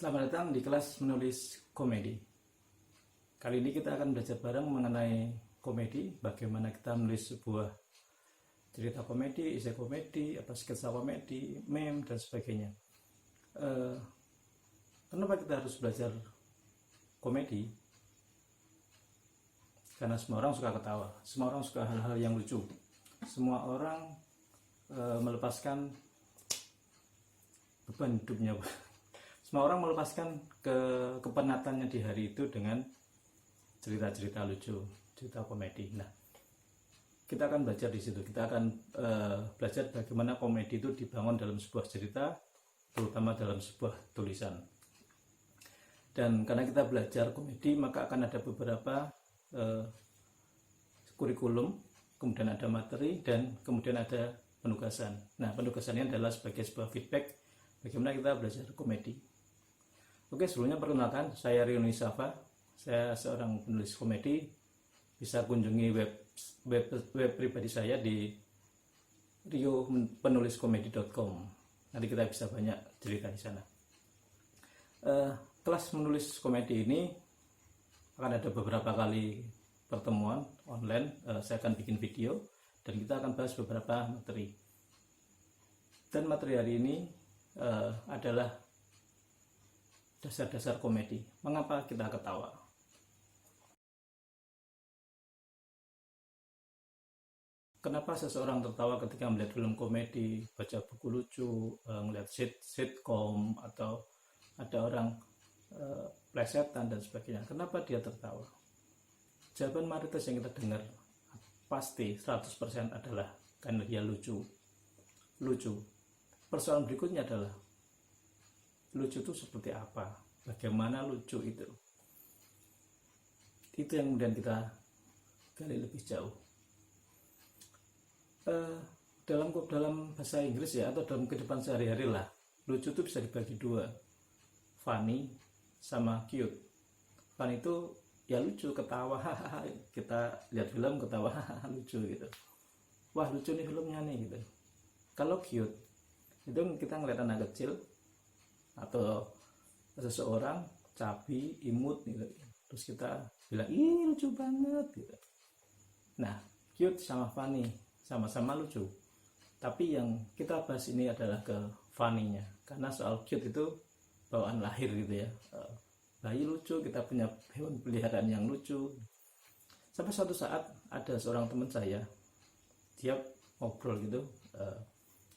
Selamat datang di kelas menulis komedi. Kali ini kita akan belajar bareng mengenai komedi, bagaimana kita menulis sebuah cerita komedi, esai komedi, sketsa komedi, meme, dan sebagainya. Kenapa kita harus belajar komedi? Karena semua orang suka ketawa, semua orang suka hal-hal yang lucu, semua orang melepaskan beban hidupnya. Semua orang melepaskan kepenatannya di hari itu dengan cerita-cerita lucu, cerita komedi. Nah, kita akan belajar di situ. Kita akan belajar bagaimana komedi itu dibangun dalam sebuah cerita, terutama dalam sebuah tulisan. Dan karena kita belajar komedi, maka akan ada beberapa kurikulum, kemudian ada materi, dan kemudian ada penugasan. Nah, penugasannya adalah sebagai sebuah feedback bagaimana kita belajar komedi. Oke, sebelumnya perkenalkan, saya Rio Nisafa. Saya seorang penulis komedi. Bisa kunjungi web pribadi saya di riopenuliskomedi.com. Nanti kita bisa banyak cerita di sana. Kelas menulis komedi ini akan ada beberapa kali pertemuan online. Saya akan bikin video dan kita akan bahas beberapa materi. Dan materi hari ini adalah dasar-dasar komedi. Mengapa kita ketawa? Kenapa seseorang tertawa ketika melihat film komedi, baca buku lucu, melihat sitkom, atau ada orang plesetan dan sebagainya? Kenapa dia tertawa? Jawaban mayoritas yang kita dengar pasti 100% adalah karena dia lucu. Persoalan berikutnya adalah lucu itu seperti apa? Bagaimana lucu itu? Itu yang kemudian kita gali lebih jauh. Dalam bahasa Inggris ya, atau dalam kehidupan sehari-hari lah, lucu itu bisa dibagi dua, funny sama cute. Funny itu ya lucu, ketawa, hahaha. Kita lihat film ketawa, hahaha, lucu gitu. Wah, lucu nih filmnya nih gitu. Kalau cute itu kita ngeliat anak kecil atau seseorang cabi, imut gitu, terus kita bilang ih lucu banget gitu. Nah, cute sama funny sama-sama lucu, tapi yang kita bahas ini adalah ke funny-nya, karena soal cute itu bawaan lahir gitu ya. Bayi lucu, kita punya hewan peliharaan yang lucu. Sampai suatu saat ada seorang teman saya, dia ngobrol gitu,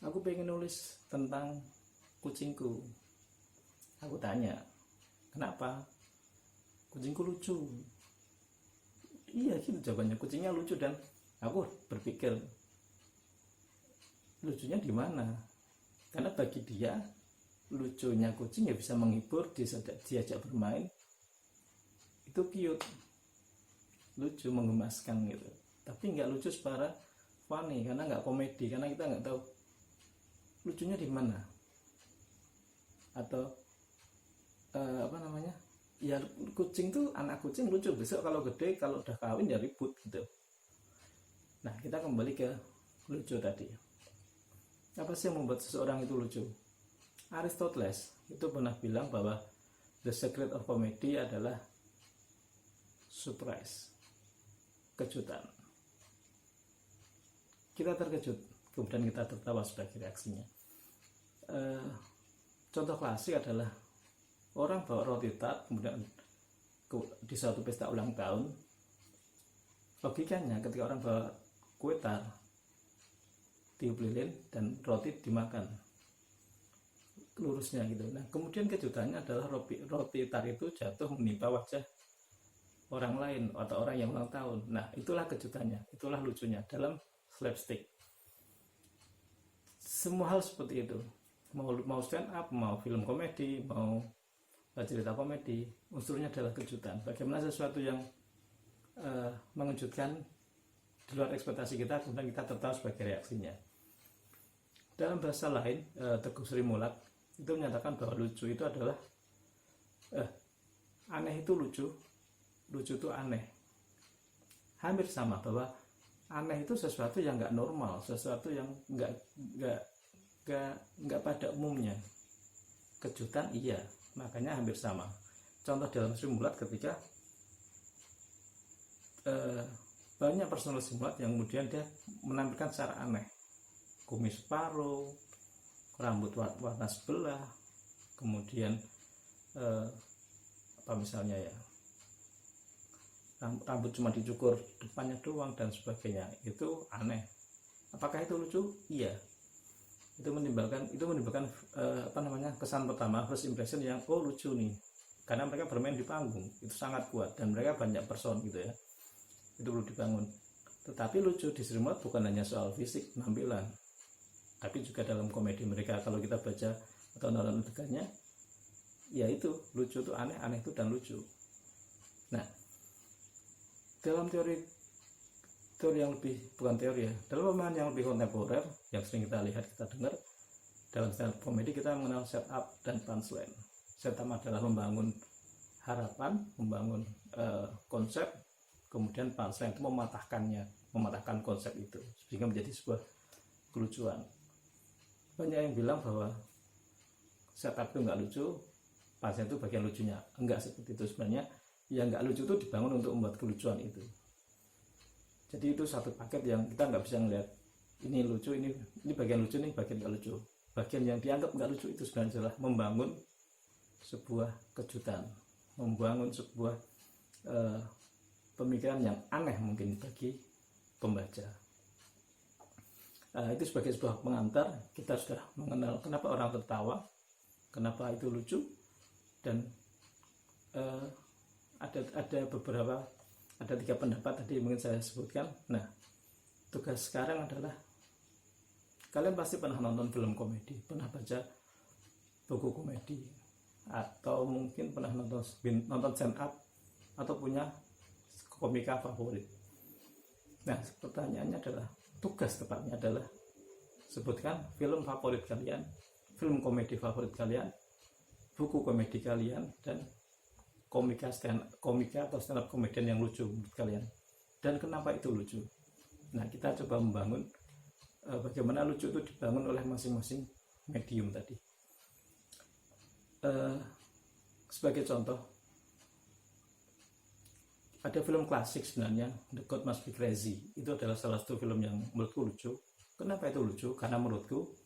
aku pengen nulis tentang kucingku. Aku tanya, kenapa? Kucingku lucu. Iya gitu jawabannya, kucingnya lucu. Dan aku berpikir, lucunya di mana? Karena bagi dia, lucunya kucing ya bisa menghibur, diajak bermain, itu cute, lucu, menggemaskan gitu. Tapi nggak lucu secara funny, karena nggak komedi, karena kita nggak tahu lucunya di mana. Atau ya kucing tuh, anak kucing lucu, besok kalau gede, kalau udah kawin ya ribut gitu. Nah, kita kembali ke lucu tadi. Apa sih yang membuat seseorang itu lucu? Aristoteles itu pernah bilang bahwa the secret of comedy adalah surprise, kejutan. Kita terkejut, kemudian kita tertawa sebagai reaksinya. Contoh klasik adalah orang bawa roti tart, kemudian di suatu pesta ulang tahun. Logikanya ketika orang bawa kue tart, tiup lilin dan roti dimakan lurusnya gitu. Nah, kemudian kejutannya adalah roti tart itu jatuh menimpa wajah orang lain atau orang yang ulang tahun. Nah, itulah kejutannya, itulah lucunya dalam slapstick. Semua hal seperti itu, mau stand up, mau film komedi, mau cerita komedi, unsurnya adalah kejutan. Bagaimana sesuatu yang mengejutkan di luar ekspektasi kita, kemudian kita tertawa sebagai reaksinya. Dalam bahasa lain, Teguh Sri Mulat itu menyatakan bahwa lucu itu adalah aneh itu lucu itu aneh. Hampir sama, bahwa aneh itu sesuatu yang nggak normal, sesuatu yang nggak pada umumnya. Kejutan iya, makanya hampir sama. Contoh dalam Sri Mulat ketika banyak personel Sri Mulat yang kemudian dia menampilkan secara aneh, kumis separuh, rambut warna sebelah, kemudian apa misalnya ya, rambut cuma dicukur depannya doang dan sebagainya. Itu aneh. Apakah itu lucu? Iya. Itu menimbulkan kesan pertama, first impression yang lucu nih. Karena mereka bermain di panggung, itu sangat kuat dan mereka banyak person gitu ya. Itu perlu dibangun. Tetapi lucu di Sri Mulat bukan hanya soal fisik, penampilan, tapi juga dalam komedi mereka. Kalau kita baca atau nonton adegannya, ya itu lucu tuh, aneh itu dan lucu. Nah, dalam teori yang lebih, bukan teori ya, dalam pemahaman yang lebih kontemporer yang sering kita lihat, kita dengar dalam stand up komedi, kita mengenal setup dan punchline. Setup adalah membangun harapan, membangun konsep, kemudian punchline itu mematahkan konsep itu sehingga menjadi sebuah kelucuan. Banyak yang bilang bahwa setup itu nggak lucu, punchline itu bagian lucunya. Enggak seperti itu sebenarnya. Yang nggak lucu itu dibangun untuk membuat kelucuan itu. Jadi itu satu paket yang kita nggak bisa ngeliat ini lucu, ini bagian lucu, ini bagian nggak lucu. Bagian yang dianggap nggak lucu itu sebenarnya adalah membangun sebuah kejutan, membangun sebuah pemikiran yang aneh mungkin bagi pembaca. Itu sebagai sebuah pengantar, kita sudah mengenal kenapa orang tertawa, kenapa itu lucu, dan ada 3 pendapat tadi mungkin saya sebutkan. Nah, tugas sekarang adalah kalian pasti pernah nonton film komedi, pernah baca buku komedi, atau mungkin pernah nonton stand up, atau punya komika favorit. Nah, pertanyaannya adalah, tugas tepatnya adalah sebutkan film favorit kalian, film komedi favorit kalian, buku komedi kalian, dan komika atau stand up komedian yang lucu menurut kalian, dan kenapa itu lucu. Nah, kita coba membangun bagaimana lucu itu dibangun oleh masing-masing medium tadi. Sebagai contoh, ada film klasik sebenarnya, The God Must Be Crazy. Itu adalah salah satu film yang menurutku lucu. Kenapa itu lucu? Karena menurutku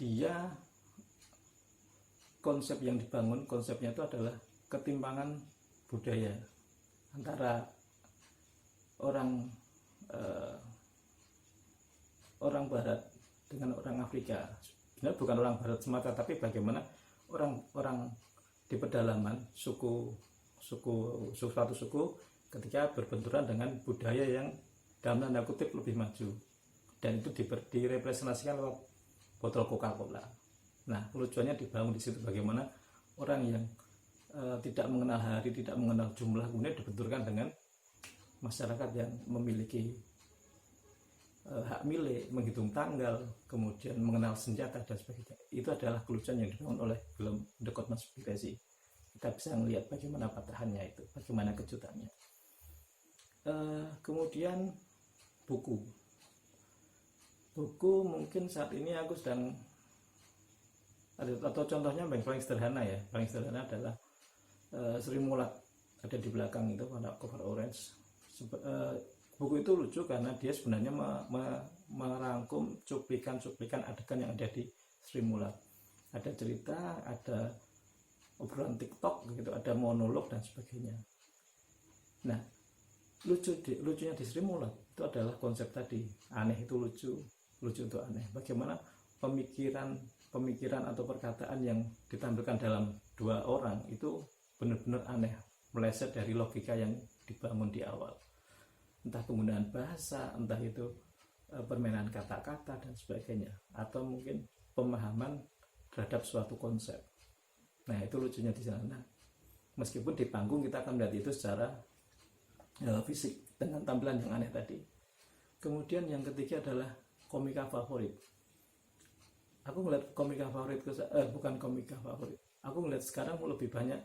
dia, konsep yang dibangun, konsepnya itu adalah ketimpangan budaya antara orang Barat dengan orang Afrika. Sebenarnya bukan orang Barat semata, tapi bagaimana orang di pedalaman suatu suku ketika berbenturan dengan budaya yang dalam tanda kutip lebih maju, dan itu direpresentasikan lewat botol Coca-Cola. Nah, kelucuannya dibangun di situ, bagaimana orang yang tidak mengenal hari, tidak mengenal jumlah, kemudian dibenturkan dengan masyarakat yang memiliki hak milik, menghitung tanggal, kemudian mengenal senjata dan sebagainya. Itu adalah kelucuan yang dibangun oleh film The Conspiracy. Kita bisa melihat bagaimana patahannya itu, bagaimana kejutannya. Kemudian buku mungkin saat ini aku sedang atau contohnya paling sederhana ya, paling sederhana adalah Sri Mulat, ada di belakang itu warna cover orange. Buku itu lucu karena dia sebenarnya merangkum cuplikan adegan yang ada di Sri Mulat. Ada cerita, ada obrolan TikTok gitu, ada monolog dan sebagainya. Nah, lucunya di Sri Mulat itu adalah konsep tadi, aneh itu lucu itu aneh. Bagaimana pemikiran atau perkataan yang ditampilkan dalam 2 orang itu benar-benar aneh, meleset dari logika yang dibangun di awal. Entah penggunaan bahasa, entah itu permainan kata-kata dan sebagainya, atau mungkin pemahaman terhadap suatu konsep. Nah, itu lucunya di sana. Meskipun di panggung kita akan melihat itu secara fisik dengan tampilan yang aneh tadi. Kemudian yang ketiga adalah komika favorit. Aku melihat komika favorit bukan komika favorit. Aku melihat sekarang lebih banyak,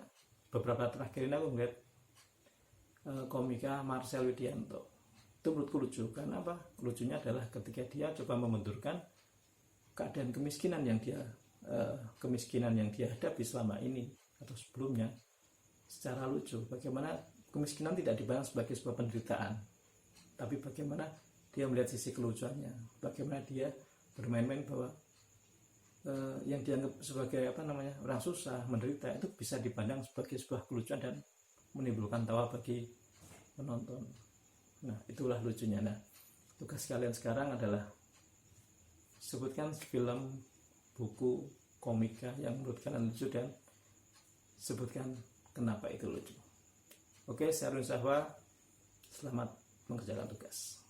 beberapa terakhir ini aku melihat komika Marcel Widianto. Itu menurutku lucu. Karena apa? Lucunya adalah ketika dia coba membenturkan keadaan kemiskinan yang dia hadapi selama ini atau sebelumnya secara lucu, bagaimana kemiskinan tidak dipandang sebagai sebuah penderitaan, tapi bagaimana dia melihat sisi kelucuannya, bagaimana dia bermain-main bahwa yang dianggap sebagai orang susah, menderita, itu bisa dipandang sebagai sebuah kelucuan dan menimbulkan tawa bagi penonton. Nah, itulah lucunya. Nah, tugas kalian sekarang adalah sebutkan film, buku, komika yang menurut kalian lucu dan sebutkan kenapa itu lucu. Oke, saya Arun Sahwa, selamat mengerjakan tugas.